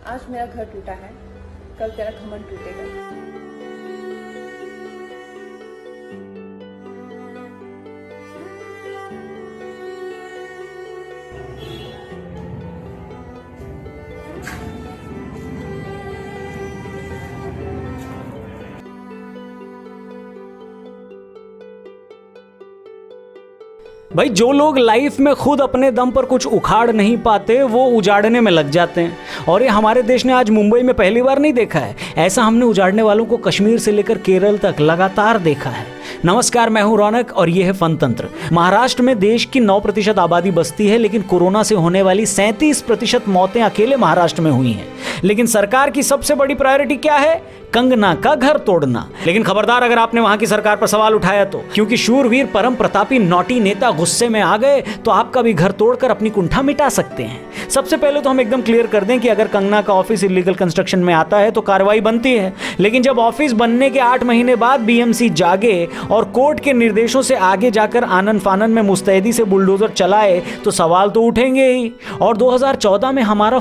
आज मेरा घर टूटा है, कल तेरा घमंड टूटेगा। भाई जो लोग लाइफ में खुद अपने दम पर कुछ उखाड़ नहीं पाते वो उजाड़ने में लग जाते हैं। और ये हमारे देश ने आज मुंबई में पहली बार नहीं देखा है, ऐसा हमने उजाड़ने वालों को कश्मीर से लेकर केरल तक लगातार देखा है। नमस्कार, मैं हूं रौनक और यह है फनतंत्र। महाराष्ट्र में देश की 9% आबादी बसती है, लेकिन कोरोना से होने वाली 37% मौतें अकेले महाराष्ट्र में हुई हैं। लेकिन सरकार की सबसे बड़ी प्रायोरिटी क्या है? कंगना का घर तोड़ना। लेकिन खबरदार अगर आपने वहां की सरकार पर सवाल उठाया तो, क्योंकि शूरवीर परम प्रतापी नौटी नेता गुस्से में आ गए तो आपका भी घर तोड़कर अपनी कुंठा मिटा सकते हैं। सबसे पहले तो हम एकदम क्लियर कर दें कि अगर कंगना का ऑफिस इलीगल कंस्ट्रक्शन में आता है तो कार्रवाई बनती है, लेकिन जब ऑफिस बनने के 8 महीने बाद बीएमसी जागे और कोर्ट के निर्देशों से आगे जाकर आनन फानन में मुस्तैदी से बुलडोजर चलाए तो सवाल तो उठेंगे ही। और 2014 में हमारा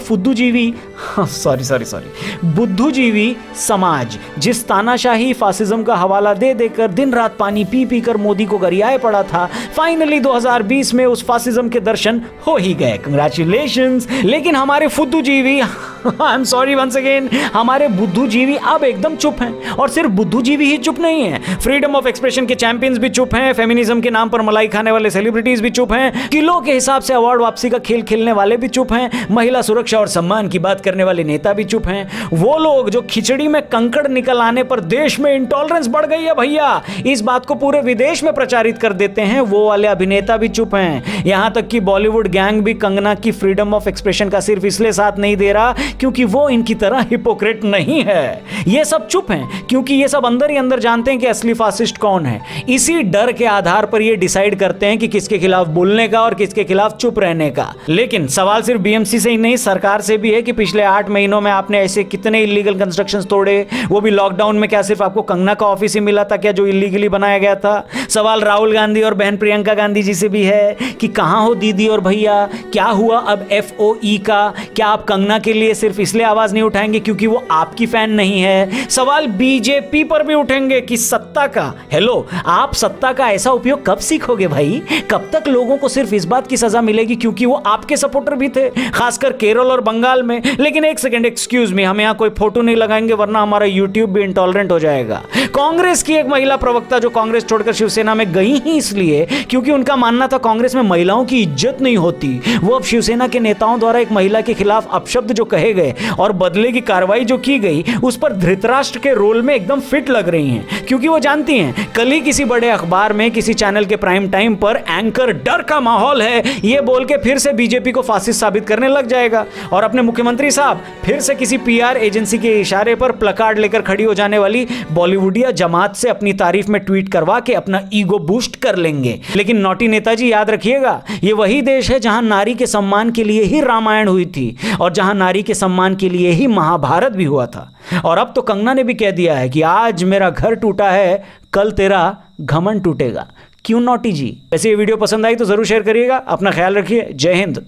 बुद्धूजीवी समाज जिस तानाशाही फासिज्म का हवाला दे देकर दिन रात पानी पी पी कर मोदी को गरियाए पड़ा था, फाइनली 2020 में उस फासिज्म के दर्शन हो ही गए। कंग्रेचुलेशंस। लेकिन हमारे फुद्दूजीवी I am sorry once again, हमारे बुद्धूजीवी अब एकदम चुप हैं। और सिर्फ बुद्धूजीवी ही चुप नहीं है, फ्रीडम ऑफ एक्सप्रेशन के चैंपियंस भी चुप हैं, फेमिनिज्म के नाम पर मलाई खाने वाले सेलिब्रिटीज भी चुप हैं, किलो के हिसाब से अवार्ड वापसी का खेल खेलने वाले भी चुप हैं, महिला सुरक्षा और सम्मान की बात करने वाले नेता भी चुप हैं। वो लोग जो खिचड़ी में कंकड़ निकल आने पर देश में इंटॉलरेंस बढ़ गई है भैया, इस बात को पूरे विदेश में प्रचारित कर देते हैं, वो वाले अभिनेता भी चुप हैं। यहां तक कि बॉलीवुड गैंग भी कंगना की फ्रीडम ऑफ एक्सप्रेशन का सिर्फ इसलिए साथ नहीं दे रहा क्योंकि वो इनकी तरह हिपोक्रेट नहीं है। ये सब चुप हैं क्योंकि ये सब अंदर ही अंदर जानते हैं कि असली फासिस्ट कौन है। इसी डर के आधार पर ये डिसाइड करते हैं कि किसके खिलाफ बोलने का और किसके खिलाफ चुप रहने का। लेकिन सवाल सिर्फ बीएमसी से ही नहीं, सरकार से भी है कि पिछले 8 महीनों में आपने ऐसे कितने इलीगल कंस्ट्रक्शंस तोड़े? वो भी लॉकडाउन में। क्या सिर्फ आपको कंगना का ऑफिस ही मिला था क्या जो इलीगली बनाया गया था? सवाल राहुल गांधी और बहन प्रियंका गांधी जी से भी है कि कहां हो दीदी और भैया, क्या हुआ अब FOE का? क्या आप कंगना के लिए सिर्फ इसलिए आवाज नहीं उठाएंगे क्योंकि वो आपकी फैन नहीं है? सवाल बीजेपी पर भी उठेंगे कि सत्ता का, हेलो, आप सत्ता का ऐसा उपयोग कब सीखोगे भाई? कब तक लोगों को सिर्फ इस बात की सजा मिलेगी क्योंकि वो आपके सपोर्टर भी थे, खासकर केरल और बंगाल में? लेकिन एक सेकंड, एक्सक्यूज मी, हम यहां कोई फोटो नहीं लगाएंगे वरना हमारा यूट्यूब भी इंटॉलरेंट हो जाएगा। कांग्रेस की एक महिला प्रवक्ता जो कांग्रेस छोड़कर शिवसेना में गई ही इसलिए क्योंकि उनका मानना था कांग्रेस में महिलाओं की इज्जत नहीं होती, वो अब शिवसेना के नेताओं द्वारा एक महिला के खिलाफ अपशब्द जो कहे गए और बदले की कार्रवाई जो की गई उस पर धृतराष्ट्र के रोल में एकदम फिट लग रही हैं, क्योंकि वो जानती हैं कल ही किसी बड़े अखबार में किसी चैनल के प्राइम टाइम पर एंकर डर का माहौल है ये बोल के फिर से बीजेपी को फासिस्ट साबित करने लग जाएगा और अपने मुख्यमंत्री साहब फिर से किसी PR एजेंसी के इशारे पर प्लकार्ड लेकर खड़ी हो जाने वाली बॉलीवुडिया जमात से अपनी तारीफ में ट्वीट करवा के अपना ईगो बूस्ट कर लेंगे। लेकिन नौटी नेताजी याद रखिएगा, ये वही देश है जहां नारी के सम्मान के लिए ही रामायण हुई थी और जहां नारी के सम्मान के लिए ही महाभारत भी हुआ था। और अब तो कंगना ने भी कह दिया है कि आज मेरा घर टूटा है, कल तेरा घमंड टूटेगा। क्यों नौटी जी? वैसे ये वीडियो पसंद आई तो जरूर शेयर करिएगा। अपना ख्याल रखिए। जय हिंद।